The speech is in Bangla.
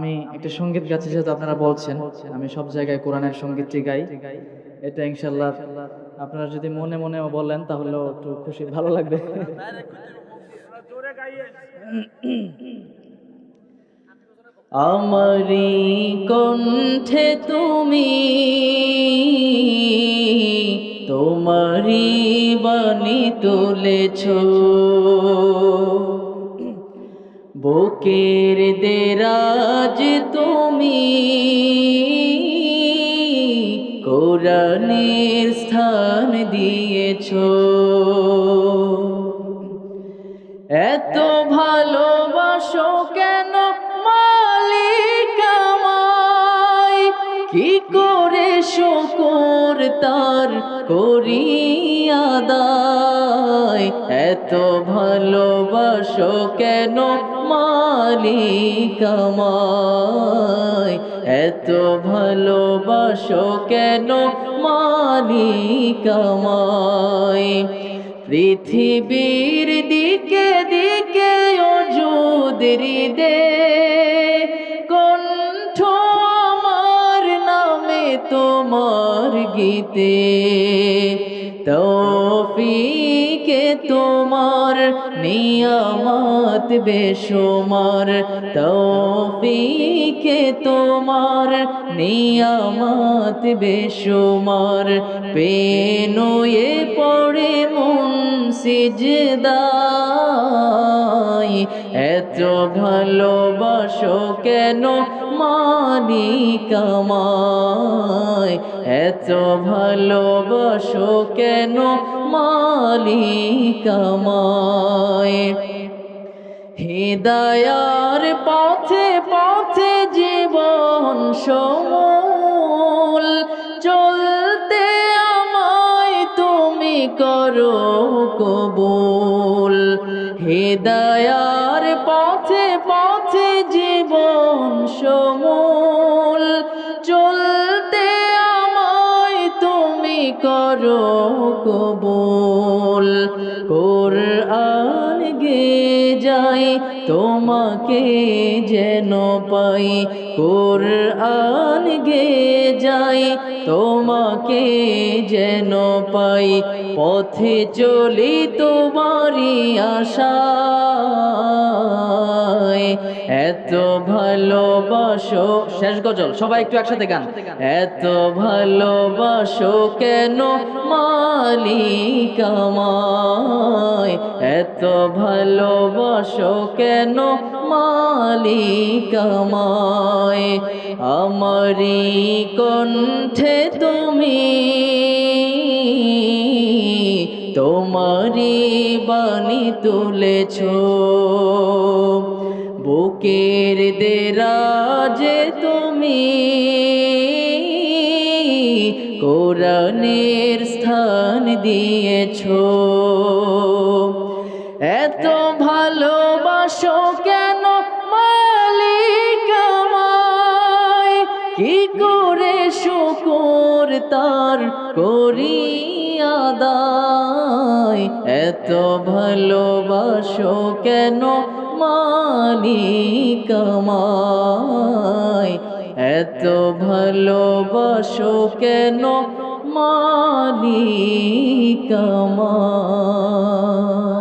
আমি একটা সঙ্গীত গাচ্ছি, যেহেতু আপনারা বলছেন আমি সব জায়গায় কোরআনের সঙ্গীতটি গাই, এটা ইনশাল্লাহ আপনারা যদি মনে মনে বলেন তাহলেও একটু খুশি ভালো লাগবে। আমারি কণ্ঠে তুমি তোমারি বাণী তুলেছ, বুকের দেরাজ তুমি কোরআনের স্থান দিয়েছ। এত ভালোবাসো কেন মালিক আমায়, কি করে শুকর তার করি আদায়। এত ভালোবাসো কেন মালিক আমায়, এত ভালোবাসো কেন মালিক আমায়। পৃথিবীর দিকে দিকে অযুদ হৃদে কণ্ঠ আমার নামে তোমার গীতে। তৌফিকে তোমার নিয়ামত বেশুমার, তৌফিকে তোমার নিয়ামত বেশুমার। পেনুয়ে পড়ে মন সিজদায়, এত ভালোবাসো কেন মালিক আমায়, এত ভালোবাসো কেন মালিক আমায়। হিদায়ার পথে পথে জীবন সমূল চলতে আমায় তুমি করো কবুল। হিদায়ার পথে পথে জীবন সমূল চলতে আমায় তুমি করো কবুল। কোরআন গে যাই তোমাকে যেন পাই, কোরআন গে যাই তোমাকে যেন পাই। পথে চলি তোমারি আশায়, এত ভালোবাসো। শেষ গজল, সবাই একটু একসাথে গান। এত ভালোবাসো কেন মালিক আমায়, এত ভালোবাসো কেন মালিক আমায়। আমারি কণ্ঠে তুমি তোমারি বাণী তুলেছ, বুকের দেরাজে তুমি কোরআনের স্থান দিয়েছ। এত ভালোবাসো কেন মালিক আমায়, কি করে শুকর তার করি আদায়। এত ভালোবাসো কেন মালিক আমায়, এত ভালোবাসো কেন মালিক আমায়।